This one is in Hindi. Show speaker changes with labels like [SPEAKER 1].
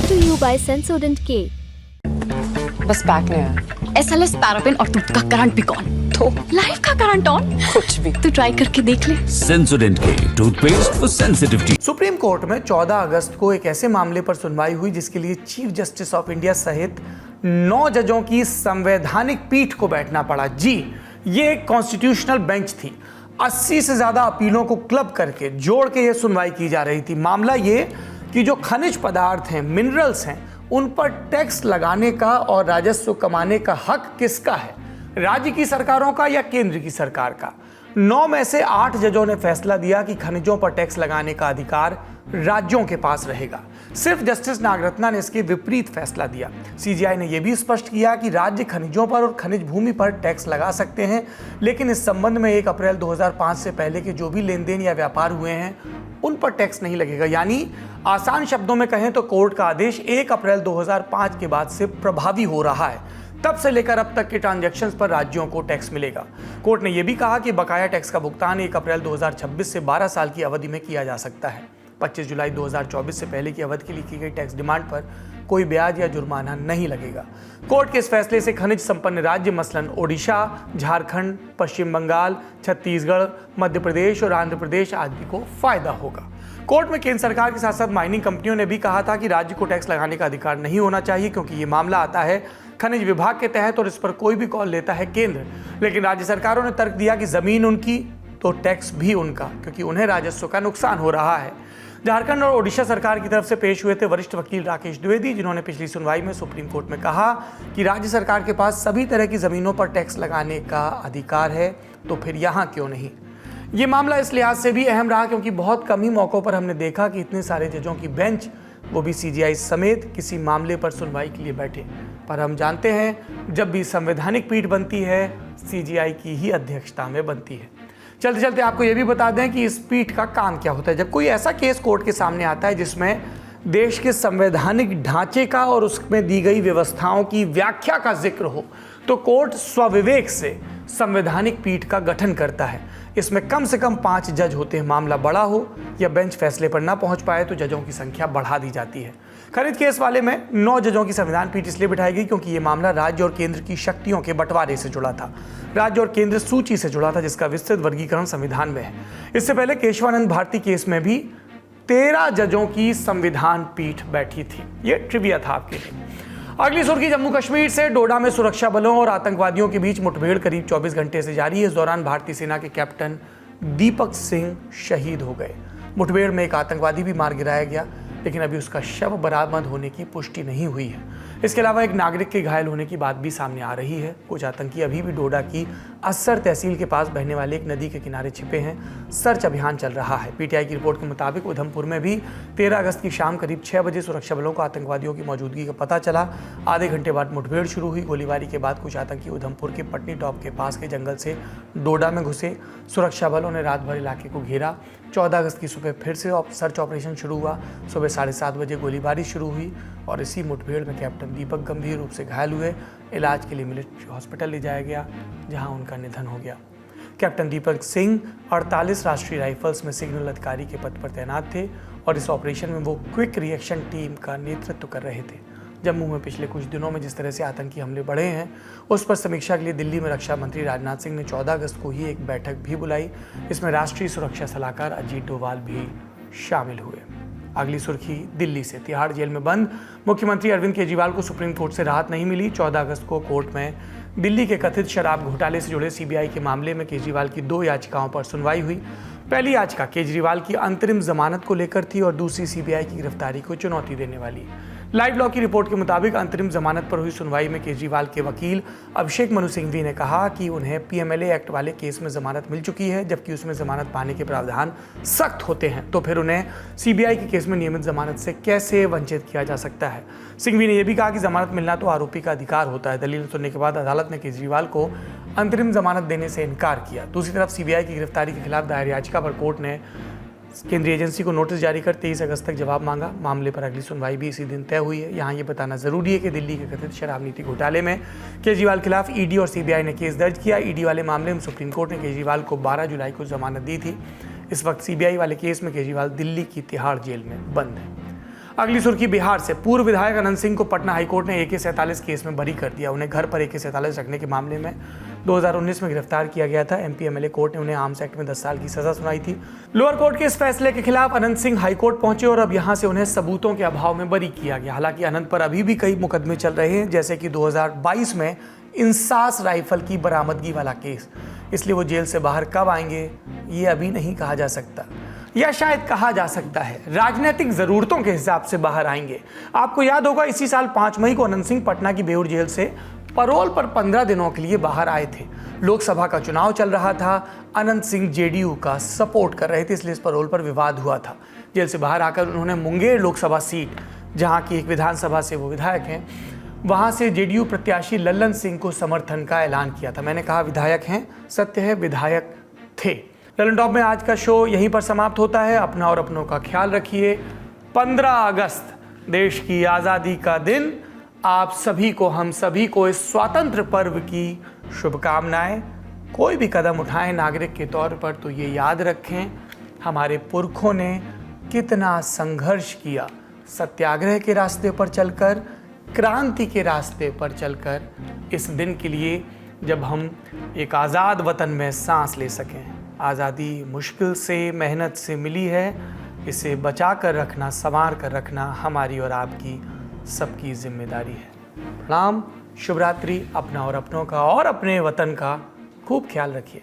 [SPEAKER 1] to you by Sensodyne K.
[SPEAKER 2] बस पैक नहीं है।
[SPEAKER 3] SLS पैराफिन और दूध का करंट भी कौन? तो लाइफ का करंट ऑन?
[SPEAKER 2] कुछ भी।
[SPEAKER 3] तो ट्राई करके देख ले।
[SPEAKER 4] Sensodyne K toothpaste for sensitive teeth.
[SPEAKER 5] Supreme court में 14 अगस्त को एक ऐसे मामले पर सुनवाई हुई जिसके लिए चीफ जस्टिस ऑफ इंडिया सहित 9 जजों की संवैधानिक पीठ को बैठना पड़ा। जी, ये एक कॉन्स्टिट्यूशनल बेंच थी। 80 से ज्यादा अपीलों को क्लब करके जोड़ के ये सुनवाई की जा रही थी। मामला ये कि जो खनिज पदार्थ हैं, मिनरल्स हैं, उन पर टैक्स लगाने का और राजस्व कमाने का हक किसका है, राज्य की सरकारों का या केंद्र की सरकार का। 9 में से 8 जजों ने फैसला दिया कि खनिजों पर टैक्स लगाने का अधिकार राज्यों के पास रहेगा। सिर्फ जस्टिस नागरत्ना ने इसके विपरीत फैसला दिया। सीजीआई ने यह भी स्पष्ट किया कि राज्य खनिजों पर और खनिज भूमि पर टैक्स लगा सकते हैं, लेकिन इस संबंध में 1 अप्रैल 2005 से पहले के जो भी लेन देन या व्यापार हुए हैं उन पर टैक्स नहीं लगेगा। यानी आसान शब्दों में कहें तो कोर्ट का आदेश 1 अप्रैल 2005 के बाद से प्रभावी हो रहा है। तब से लेकर अब तक के ट्रांजैक्शंस पर राज्यों को टैक्स मिलेगा। कोर्ट ने यह भी कहा कि बकाया टैक्स का भुगतान 1 अप्रैल 2026 से 12 साल की अवधि में किया जा सकता है। 25 जुलाई 2024 से पहले की अवधि के लिए की गई टैक्स डिमांड पर कोई ब्याज या जुर्माना नहीं लगेगा। कोर्ट के इस फैसले से खनिज संपन्न राज्य मसलन ओडिशा, झारखंड, पश्चिम बंगाल, छत्तीसगढ़, मध्य प्रदेश और आंध्र प्रदेश आदि को फायदा होगा। कोर्ट में केंद्र सरकार के साथ साथ माइनिंग कंपनियों ने भी कहा था कि राज्य को टैक्स लगाने का अधिकार नहीं होना चाहिए, क्योंकि ये मामला आता है खनिज विभाग के तहत और इस पर कोई भी कॉल लेता है केंद्र। लेकिन राज्य सरकारों ने तर्क दिया कि जमीन उनकी तो टैक्स भी उनका, क्योंकि उन्हें राजस्व का नुकसान हो रहा है। झारखंड और ओडिशा सरकार की तरफ से पेश हुए थे वरिष्ठ वकील राकेश द्विवेदी, जिन्होंने पिछली सुनवाई में सुप्रीम कोर्ट में कहा कि राज्य सरकार के पास सभी तरह की जमीनों पर टैक्स लगाने का अधिकार है, तो फिर यहाँ क्यों नहीं। ये मामला इस लिहाज से भी अहम रहा क्योंकि बहुत कम ही मौक़ों पर हमने देखा कि इतने सारे जजों की बेंच, वो भी सीजीआई समेत, किसी मामले पर सुनवाई के लिए बैठे। पर हम जानते हैं जब भी संवैधानिक पीठ बनती है सीजीआई की ही अध्यक्षता में बनती है। चलते चलते आपको यह भी बता दें कि इस पीठ का काम क्या होता है। जब कोई ऐसा केस कोर्ट के सामने आता है जिसमें देश के संवैधानिक ढांचे का और उसमें दी गई व्यवस्थाओं की व्याख्या का जिक्र हो, तो कोर्ट स्वविवेक से संवैधानिक पीठ का गठन करता है। इसमें कम से कम 5 जज होते हैं। मामला बड़ा हो या बेंच फैसले पर ना पहुंच पाए तो जजों की संख्या बढ़ा दी जाती है। खरीद केस वाले में 9 जजों की संविधान पीठ इसलिए बिठाई गई क्योंकि ये मामला राज्य और केंद्र की शक्तियों के बंटवारे से जुड़ा था। राज्य और केंद्र सूची से जुड़ा था, जिसका विस्तृत वर्गीकरण संविधान में है। इससे पहले केशवानंद भारती केस में भी 13 जजों की संविधान पीठ बैठी थी। ये ट्रिविया था आपके लिए। अगली सुर्खी जम्मू कश्मीर से। डोडा में सुरक्षा बलों और आतंकवादियों के बीच मुठभेड़ करीब 24 घंटे से जारी है। इस दौरान भारतीय सेना के कैप्टन दीपक सिंह शहीद हो गए। मुठभेड़ में एक आतंकवादी भी मार गिराया गया, लेकिन अभी उसका शव बरामद होने की पुष्टि नहीं हुई है। इसके अलावा एक नागरिक के घायल होने की बात भी सामने आ रही है। कुछ आतंकी अभी भी डोडा की अस्सर तहसील के पास बहने वाले एक नदी के किनारे छिपे हैं। सर्च अभियान चल रहा है। पीटीआई की रिपोर्ट के मुताबिक उधमपुर में भी 13 अगस्त की शाम करीब 6 बजे सुरक्षा बलों को आतंकवादियों की मौजूदगी का पता चला। आधे घंटे बाद मुठभेड़ शुरू हुई। गोलीबारी के बाद कुछ आतंकी उधमपुर के पटनी टॉप के पास के जंगल से डोडा में घुसे। सुरक्षा बलों ने रात भर इलाके को घेरा। 14 अगस्त की सुबह फिर से सर्च ऑपरेशन शुरू हुआ। सुबह 7:30 बजे गोलीबारी शुरू हुई और इसी मुठभेड़ में कैप्टन दीपक गंभीर रूप से घायल हुए। इलाज के लिए मिलिट्री हॉस्पिटल ले जाया गया, जहां उनका निधन हो गया। कैप्टन दीपक सिंह 48 राष्ट्रीय राइफल्स में सिग्नल अधिकारी के पद पर तैनात थे और इस ऑपरेशन में वो क्विक रिएक्शन टीम का नेतृत्व कर रहे थे। जम्मू में पिछले कुछ दिनों में जिस तरह से आतंकी हमले बढ़े हैं, उस पर समीक्षा के लिए दिल्ली में रक्षा मंत्री राजनाथ सिंह ने 14 अगस्त को ही एक बैठक भी बुलाई। इसमें राष्ट्रीय सुरक्षा सलाहकार अजीत डोभाल भी शामिल हुए। अगली सुर्खी दिल्ली से। तिहाड़ जेल में बंद मुख्यमंत्री अरविंद केजरीवाल को सुप्रीम कोर्ट से राहत नहीं मिली। 14 अगस्त को कोर्ट में दिल्ली के कथित शराब घोटाले से जुड़े सीबीआई के मामले में केजरीवाल की 2 याचिकाओं पर सुनवाई हुई। पहली याचिका केजरीवाल की अंतरिम जमानत को लेकर थी और दूसरी सीबीआई की गिरफ्तारी को चुनौती देने वाली। लाइव लॉ की रिपोर्ट के मुताबिक अंतरिम जमानत पर हुई सुनवाई में केजरीवाल के वकील अभिषेक मनु सिंघवी ने कहा कि उन्हें पीएमएलए एक्ट वाले केस में जमानत मिल चुकी है, जबकि उसमें जमानत पाने के प्रावधान सख्त होते हैं, तो फिर उन्हें सीबीआई के केस में नियमित जमानत से कैसे वंचित किया जा सकता है। सिंघवी ने यह भी कहा कि जमानत मिलना तो आरोपी का अधिकार होता है। दलील सुनने के बाद अदालत ने केजरीवाल को अंतरिम जमानत देने से इनकार किया। दूसरी तरफ सीबीआई की गिरफ्तारी के खिलाफ दायर याचिका पर कोर्ट ने केंद्रीय एजेंसी को नोटिस जारी कर 23 अगस्त तक जवाब मांगा। मामले पर अगली सुनवाई भी इसी दिन तय हुई है। यहाँ ये बताना जरूरी है कि दिल्ली के कथित शराब नीति घोटाले में केजरीवाल के खिलाफ ईडी और सीबीआई ने केस दर्ज किया। ईडी वाले मामले में सुप्रीम कोर्ट ने केजरीवाल को 12 जुलाई को जमानत दी थी। इस वक्त सीबीआई वाले केस में केजरीवाल दिल्ली की तिहाड़ जेल में बंद है। अगली सुर्खी बिहार से। पूर्व विधायक अनंत सिंह को पटना हाईकोर्ट ने AK-47 केस में बरी कर दिया। उन्हें घर पर AK-47 रखने के मामले में 2019 में गिरफ्तार किया गया था। MP MLA कोर्ट ने उन्हें आर्म्स एक्ट में 10 साल की सजा सुनाई थी। लोअर कोर्ट के इस फैसले के खिलाफ अनंत सिंह हाईकोर्ट पहुंचे और अब यहां से उन्हें सबूतों के अभाव में बरी किया गया। हालांकि अनंत पर अभी भी कई मुकदमे चल रहे हैं, जैसे कि 2022 में इंसास राइफल की बरामदगी वाला केस। इसलिए वो जेल से बाहर कब आएंगे ये अभी नहीं कहा जा सकता, या शायद कहा जा सकता है राजनीतिक जरूरतों के हिसाब से बाहर आएंगे। आपको याद होगा इसी साल 5 मई को अनंत सिंह पटना की बेऊर जेल से पैरोल पर 15 दिनों के लिए बाहर आए थे। लोकसभा का चुनाव चल रहा था, अनंत सिंह JDU का सपोर्ट कर रहे थे, इसलिए इस पैरोल पर विवाद हुआ था। जेल से बाहर आकर उन्होंने मुंगेर लोकसभा सीट, जहां की एक विधानसभा से वो विधायक हैं, वहां से JDU प्रत्याशी लल्लन सिंह को समर्थन का ऐलान किया था। मैंने कहा विधायक हैं, सत्य है विधायक थे। ललन टॉप में आज का शो यहीं पर समाप्त होता है। अपना और अपनों का ख्याल रखिए। 15 अगस्त देश की आज़ादी का दिन। आप सभी को, हम सभी को इस स्वातंत्र पर्व की शुभकामनाएं। कोई भी कदम उठाएं नागरिक के तौर पर तो ये याद रखें हमारे पुरखों ने कितना संघर्ष किया, सत्याग्रह के रास्ते पर चलकर, क्रांति के रास्ते पर चलकर, इस दिन के लिए जब हम एक आज़ाद वतन में सांस ले सकें। आज़ादी मुश्किल से, मेहनत से मिली है, इसे बचा कर रखना, संवार कर रखना हमारी और आपकी सबकी जिम्मेदारी है। प्रणाम, शुभ रात्रि। अपना और अपनों का और अपने वतन का खूब ख्याल रखिए।